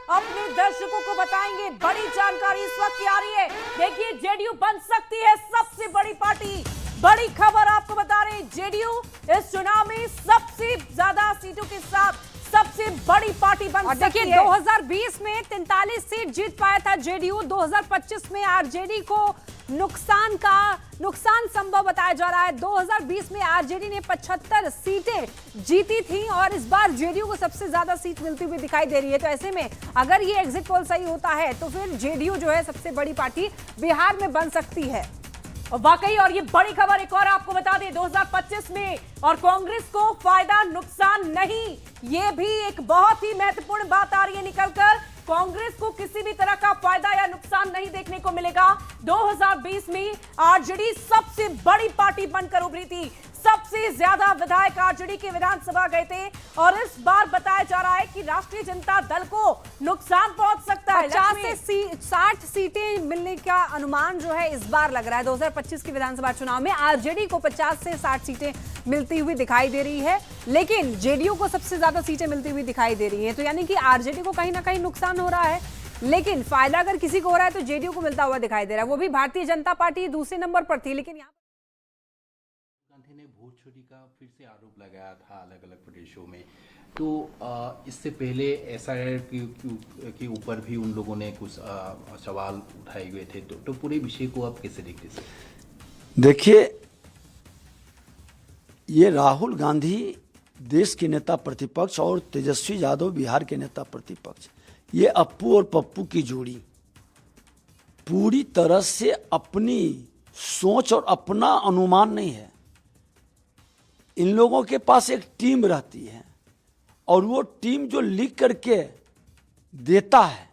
अपने दर्शकों को बताएंगे। बड़ी जानकारी इस वक्त की आ रही है। देखिए, जेडीयू बन सकती है सबसे बड़ी पार्टी। बड़ी खबर आपको बता रहे हैं, जेडीयू इस चुनाव में सबसे ज्यादा सीटों के साथ सबसे बड़ी पार्टी बन सकती है। देखिए, 2020 में 43 सीट जीत पाया था जेडीयू। 2025 में आरजेडी को नुकसान संभव बताया जा रहा है। 2020 में आरजेडी ने 75 सीटें जीती थी और इस बार जेडीयू को सबसे ज्यादा सीट मिलती हुई दिखाई दे रही है। तो ऐसे में अगर ये एग्जिट पोल सही होता है तो फिर जेडीयू जो है सबसे बड़ी पार्टी बिहार में बन सकती है। वाकई, और ये बड़ी खबर एक और आपको बता दें, 2025 में और कांग्रेस को फायदा नुकसान नहीं, ये भी एक बहुत ही महत्वपूर्ण बात आ रही है निकलकर। कांग्रेस को किसी भी तरह का फायदा या नुकसान नहीं देखने को मिलेगा। 2020 में आरजेडी सबसे बड़ी पार्टी बनकर उभरी थी। सबसे ज्यादा विधायक आरजेडी के विधानसभा गए थे और इस बार बताया जा रहा है कि राष्ट्रीय जनता दल को नुकसान पहुंच सकता है। 50 से 60 सीटें मिलने का अनुमान जो है इस बार लग रहा है। 2025 के विधानसभा चुनाव में आरजेडी को 50 से 60 सीटें मिलती हुई दिखाई दे रही है, लेकिन जेडीयू को सबसे ज्यादा सीटें मिलती हुई दिखाई दे रही है। तो यानी कि आरजेडी को कहीं ना कहीं नुकसान हो रहा है, लेकिन फायदा अगर किसी को हो रहा है तो जेडीयू को मिलता हुआ दिखाई दे रहा है। वो भी भारतीय जनता पार्टी दूसरे नंबर पर थी, लेकिन यहाँ गांधी ने वोट चोरी का फिर से आरोप लगाया था अलग अलग प्रदेशों में। तो इससे पहले एसआईआर के ऊपर भी उन लोगों ने कुछ सवाल उठाए हुए थे। तो पूरे विषय को आप कैसे देखते हैं? देखिए, ये राहुल गांधी देश के नेता प्रतिपक्ष और तेजस्वी यादव बिहार के नेता प्रतिपक्ष, ये अप्पू और पप्पू की जोड़ी पूरी तरह से अपनी सोच और अपना अनुमान नहीं है। इन लोगों के पास एक टीम रहती है और वो टीम जो लिख करके देता है,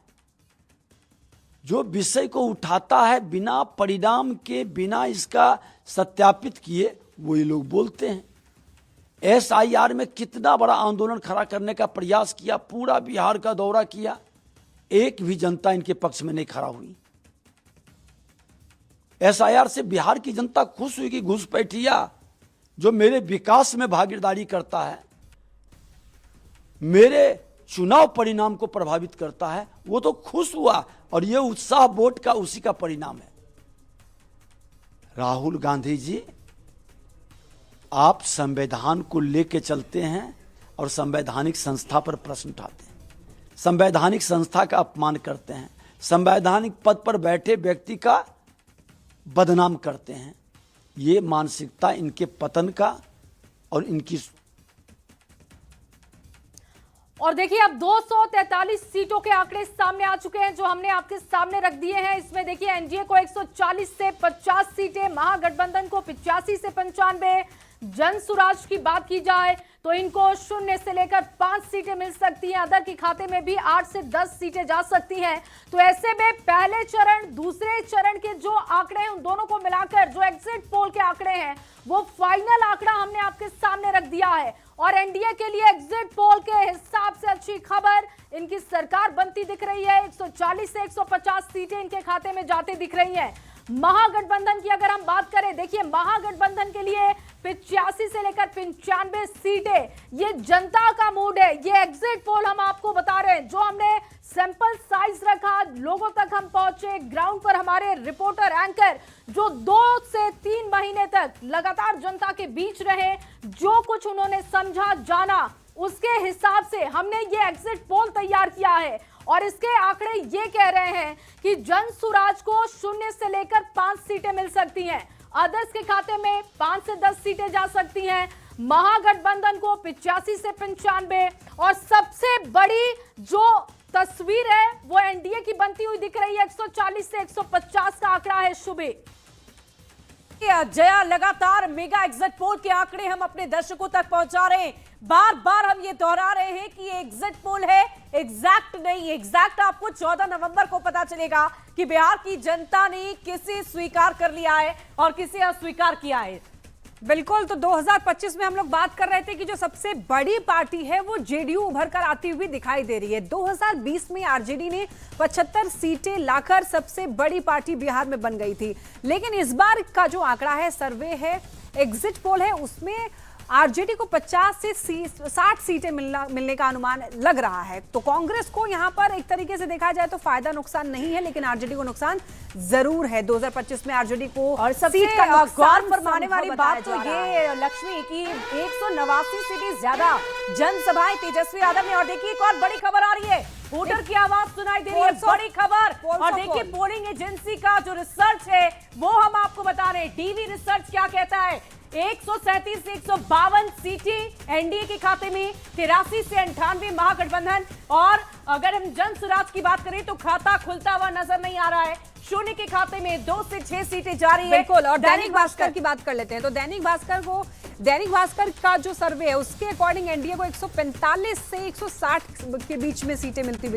जो विषय को उठाता है, बिना परिणाम के, बिना इसका सत्यापित किए वो ये लोग बोलते हैं। एसआईआर में कितना बड़ा आंदोलन खड़ा करने का प्रयास किया, पूरा बिहार का दौरा किया, एक भी जनता इनके पक्ष में नहीं खड़ा हुई। एसआईआर से बिहार की जनता खुश हुई कि घुसपैठिया जो मेरे विकास में भागीदारी करता है, मेरे चुनाव परिणाम को प्रभावित करता है, वो तो खुश हुआ और ये उत्साह वोट का उसी का परिणाम है। राहुल गांधी जी, आप संविधान को लेके चलते हैं और संवैधानिक संस्था पर प्रश्न उठाते हैं, संवैधानिक संस्था का अपमान करते हैं, संवैधानिक पद पर बैठे व्यक्ति का बदनाम करते हैं। ये मानसिकता इनके पतन का और इनकी। और देखिए, अब 243 सीटों के आंकड़े सामने आ चुके हैं जो हमने आपके सामने रख दिए हैं। इसमें देखिए, एनडीए को 140 से 50 सीटें, महागठबंधन को 85 से 95, जनसुराज की बात की जाए तो इनको 0 से लेकर 5 सीटें मिल सकती हैं। अदर के खाते में भी 8 से 10 सीटें जा सकती हैं। तो ऐसे में पहले चरण, दूसरे चरण के जो आंकड़े हैं, उन दोनों को मिलाकर जो एग्जिट पोल के आंकड़े हैं, वो फाइनल आंकड़ा हमने आपके सामने रख दिया है। और एनडीए के लिए एग्जिट पोल के हिसाब से अच्छी खबर, इनकी सरकार बनती दिख रही है। 140 से 150 सीटें इनके खाते में जाते दिख रही हैं। महागठबंधन की अगर हम बात करें, देखिए, महागठबंधन के लिए 85 से लेकर 95 सीटें, ये जनता का मूड है। ये एग्जिट पोल हम आपको बता रहे हैं, जो हमने सैंपल साइज रखा, लोगों तक हम पहुंचे, ग्राउंड पर हमारे रिपोर्टर एंकर जो 2 से 3 महीने तक लगातार जनता के बीच रहे, जो कुछ उन्होंने समझा, जाना, उसके हिसाब से हमने ये एग्जिट पोल तैयार किया है। और इसके आंकड़े ये कह रहे हैं कि जनसुराज को 0 से लेकर 5 सीटें मिल सकती हैं, अदर्स के खाते में 5 से 10 सीटें जा सकती हैं, महागठबंधन को 85 से 95, और सबसे बड़ी जो तस्वीर है वो एनडीए की बनती हुई दिख रही है। 140 से 150 का आंकड़ा है। शुभे जया, लगातार मेगा एग्जिट पोल के आंकड़े हम अपने दर्शकों तक पहुंचा रहे हैं। बार बार हम ये दोहरा रहे हैं कि ये एग्जिट पोल है, एग्जैक्ट नहीं। एग्जैक्ट आपको 14 नवंबर को पता चलेगा कि बिहार की जनता ने किसे स्वीकार कर लिया है और किसे अस्वीकार किया है। बिल्कुल, तो 2025 में हम लोग बात कर रहे थे कि जो सबसे बड़ी पार्टी है वो जेडीयू उभर कर आती हुई दिखाई दे रही है। 2020 में आरजेडी ने 75 सीटें लाकर सबसे बड़ी पार्टी बिहार में बन गई थी, लेकिन इस बार का जो आंकड़ा है, सर्वे है, एग्जिट पोल है, उसमें आरजेडी को 50 से 60 सीटें मिलने का अनुमान लग रहा है। तो कांग्रेस को यहां पर एक तरीके से देखा जाए तो फायदा नुकसान नहीं है, लेकिन आरजेडी को नुकसान जरूर है। 2025 में आरजेडी को और सबसे सीट का नुकसान गौर फरमाने वाली बात तो ये लक्ष्मी की 189 सीटें ज्यादा जनसभाएं तेजस्वी यादव ने। और देखिए एक और बड़ी खबर आ रही है, वोटर की आवाज सुनाई दे रही है, बड़ी खबर। और देखिए पोलिंग एजेंसी का जो रिसर्च है वो हम आपको बता रहे हैं। डीवी रिसर्च क्या कहता है, 137 से 152 सीटें एनडीए के खाते में, 83 से 98 महागठबंधन। और अगर हम जन सुराज की बात करें तो खाता खुलता हुआ नजर नहीं आ रहा है, शून्य के खाते में 2 से 6 सीटें जा रही है। बिल्कुल। और दैनिक भास्कर की बात कर लेते हैं तो दैनिक भास्कर का जो सर्वे है उसके अकॉर्डिंग एनडीए को 145 से 160 के बीच में सीटें मिलती हुई